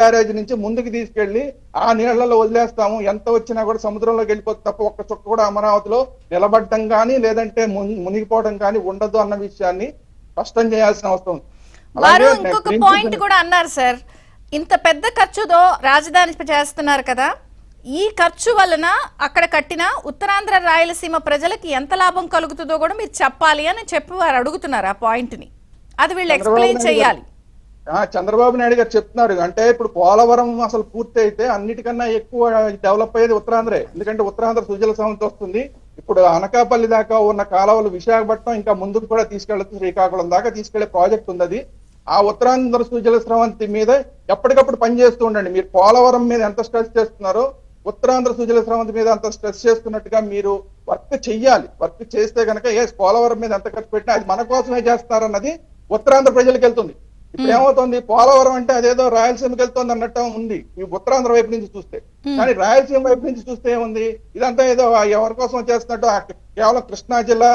Barrage నుంచి ముందుకు తీసుకెళ్లి ఆ నీళ్లలో వదిలేస్తాము, ఎంత వచ్చినా కూడా సముద్రంలోకి వెళ్ళిపోతుంది తప్ప ఒక్క చుక్క కూడా అమరావతిలో నిలబడటం కానీ లేదంటే మునిగిపోవడం కానీ ఉండదు అన్న విషయాన్ని స్పష్టం చేయాల్సిన అవసరం ఉంది. వారు ఇంకొక పాయింట్ కూడా అన్నారు సార్, ఇంత పెద్ద ఖర్చుతో రాజధాని చేస్తున్నారు కదా, ఈ ఖర్చు వలన అక్కడ కట్టిన ఉత్తరాంధ్ర రాయలసీమ ప్రజలకి ఎంత లాభం కలుగుతుందో కూడా మీరు చెప్పాలి అని చెప్పి వారు అడుగుతున్నారు ఆ పాయింట్ ని. అది వీళ్ళు ఎక్స్ప్లెయిన్ చేయాలి. చంద్రబాబు నాయుడు గారు చెప్తున్నారు, అంటే ఇప్పుడు పోలవరం అసలు పూర్తి అయితే అన్నిటికన్నా ఎక్కువ డెవలప్ అయ్యేది ఉత్తరాంధ్రే. ఎందుకంటే ఉత్తరాంధ్ర సుజల సమంతి వస్తుంది. ఇప్పుడు అనకాపల్లి దాకా ఉన్న కాలువలు విశాఖపట్నం ఇంకా ముందుకు కూడా తీసుకెళ్లొచ్చు, శ్రీకాకుళం దాకా తీసుకెళ్లే ప్రాజెక్ట్ ఉంది. అది ఆ ఉత్తరాంధ్ర సుజల స్రవంతి మీద ఎప్పటికప్పుడు పనిచేస్తూ ఉండండి. మీరు పోలవరం మీద ఎంత స్ట్రెస్ చేస్తున్నారో ఉత్తరాంధ్ర సుజల స్రవంతి మీద అంత స్ట్రెస్ చేస్తున్నట్టుగా మీరు వర్క్ చెయ్యాలి. వర్క్ చేస్తే కనుక పోలవరం మీద ఎంత ఖర్చు పెట్టినా అది మన కోసమే చేస్తారన్నది ఉత్తరాంధ్ర ప్రజలకు వెళ్తుంది. ఇప్పుడు ఏమవుతుంది, పోలవరం అంటే అదేదో రాయలసీమకి వెళ్తుంది అన్నట్టు ఉంది ఈ ఉత్తరాంధ్ర వైపు నుంచి చూస్తే. కానీ రాయలసీమ వైపు నుంచి చూస్తే ఏముంది, ఇదంతా ఏదో ఎవరి కోసం చేస్తున్నట్టు కేవలం కృష్ణా జిల్లా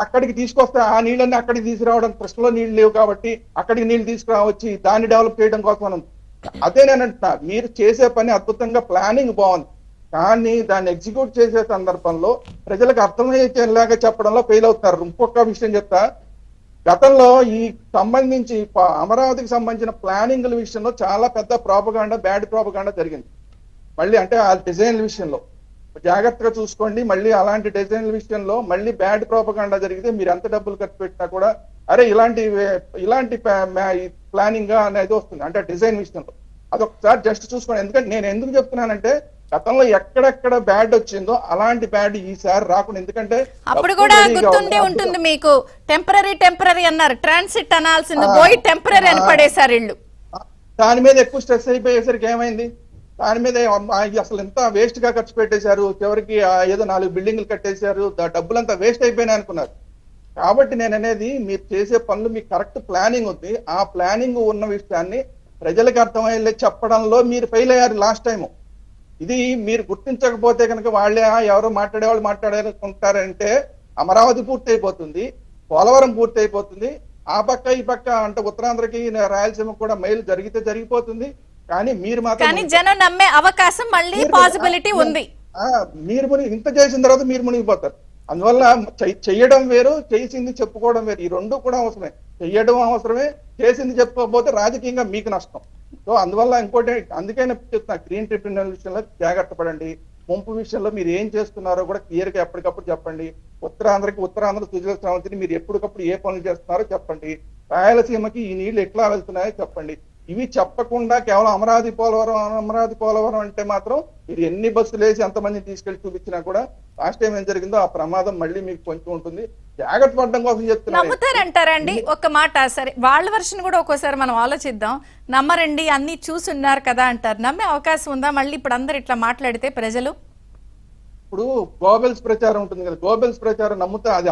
అక్కడికి తీసుకొస్తే ఆ నీళ్ళని అక్కడికి తీసుకురావడం, కృష్ణలో నీళ్లు లేవు కాబట్టి అక్కడికి నీళ్లు తీసుకురావచ్చి దాన్ని డెవలప్ చేయడం కోసం అని. అదే నేను అంటున్నా, మీరు చేసే పని అద్భుతంగా ప్లానింగ్ బాగుంది, కానీ దాన్ని ఎగ్జిక్యూట్ చేసే సందర్భంలో ప్రజలకు అర్థమయ్యేలాగా చెప్పడంలో ఫెయిల్ అవుతున్నారు. ఇంకొక విషయం చెప్తా, గతంలో ఈ సంబంధించి అమరావతికి సంబంధించిన ప్లానింగ్ల విషయంలో చాలా పెద్ద ప్రాపగాండా, బ్యాడ్ ప్రాపగాండా జరిగింది. మళ్ళీ అంటే ఆ డిజైన్ల విషయంలో జాగ్రత్తగా చూసుకోండి. మళ్ళీ అలాంటి డిజైన్ల విషయంలో మళ్ళీ బ్యాడ్ ప్రాపగాండా జరిగితే మీరు ఎంత డబ్బులు ఖర్చు పెట్టినా కూడా అరే ఇలాంటి ప్లానింగ్ అనేది వస్తుంది. అంటే డిజైన్ విషయంలో అదొకసారి జస్ట్ చూసుకోండి. ఎందుకంటే నేను ఎందుకు చెప్తున్నానంటే గతంలో ఎక్కడెక్కడ బ్యాడ్ వచ్చిందో అలాంటి బ్యాడ్ ఈసారి రాకుండా. ఎందుకంటే అప్పుడు కూడా గుర్తుండే ఉంటుంది మీకు, టెంపరీ అన్నారు, ట్రాన్సిట్ అనాల్సింది పోయి టెంపరీ అని పడేశారు ఇల్లు. దాని మీద ఎక్కువ స్ట్రెస్ అయిపోయేసరికి ఏమైంది, దాని మీద అసలు ఎంత వేస్ట్ గా ఖర్చు పెట్టేశారు. చివరికి ఏదో 4 బిల్డింగ్లు కట్టేశారు, డబ్బులంతా వేస్ట్ అయిపోయినాయి అనుకున్నారు. కాబట్టి నేను అనేది, మీరు చేసే పనులు మీకు కరెక్ట్ ప్లానింగ్ ఉంది. ఆ ప్లానింగ్ ఉన్న విషయాన్ని ప్రజలకు అర్థమయ్యే చెప్పడంలో మీరు ఫెయిల్ అయ్యారు లాస్ట్ టైం. ఇది మీరు గుర్తించకపోతే కనుక వాళ్ళే ఎవరో మాట్లాడేవాళ్ళు మాట్లాడారనుకుంటారంటే అమరావతి పూర్తి అయిపోతుంది, పోలవరం పూర్తి అయిపోతుంది, ఆ పక్క ఈ పక్క అంటే ఉత్తరాంధ్రకి రాయలసీమ కూడా మేలు జరిగితే జరిగిపోతుంది. కానీ మీరు మాత్రం జనం నమ్మే అవకాశం మళ్ళీ పాసిబిలిటీ ఉంది. మీరు ఇంత చేసిన తర్వాత మీరు మునిగిపోతారు. అందువల్ల చెయ్యడం వేరు, చేసింది చెప్పుకోవడం వేరు. ఈ రెండు కూడా అవసరమే. చెయ్యడం అవసరమే, చేసింది చెప్పుకోకపోతే రాజకీయంగా మీకు నష్టం. సో అందువల్ల ఇంకోటి, అందుకైనా చెప్తున్నా, గ్రీన్ ట్రిబ్యునల్ విషయంలో జాగ్రత్త పడండి. ముంపు విషయంలో మీరు ఏం చేస్తున్నారో కూడా క్లియర్ గా ఎప్పటికప్పుడు చెప్పండి. ఉత్తరాంధ్ర సుజల స్రవంతిని మీరు ఎప్పటికప్పుడు ఏ పనులు చేస్తున్నారో చెప్పండి. రాయలసీమకి ఈ నీళ్లు ఎట్లా వెళ్తున్నాయో చెప్పండి. ఇవి చెప్పకుండా కేవలం అమరావతి పోలవరం అంటే మాత్రం మీరు ఎన్ని బస్సులు వేసి ఎంతమందిని తీసుకెళ్లి చూపించినా కూడా లాస్ట్ టైం ఏం జరిగిందో ఆ ప్రమాదం మళ్ళీ మీకు కొంచెం ఉంటుంది. జాగ్రత్త పడడం కోసం చెప్తున్నారు. నమ్ముతారంటారండి ఒక మాట, సరే వాళ్ళ వర్షన్ కూడా ఒక్కోసారి మనం ఆలోచిద్దాం. నమ్మరండి, అన్ని చూసున్నారు కదా అంటారు. నమ్మే అవకాశం ఉందా మళ్ళీ ఇప్పుడు అందరు ఇట్లా మాట్లాడితే ప్రజలు? ఇప్పుడు గోబెల్స్ ప్రచారం ఉంటుంది కదా, గోబెల్స్ ప్రచారం నమ్ముతా అది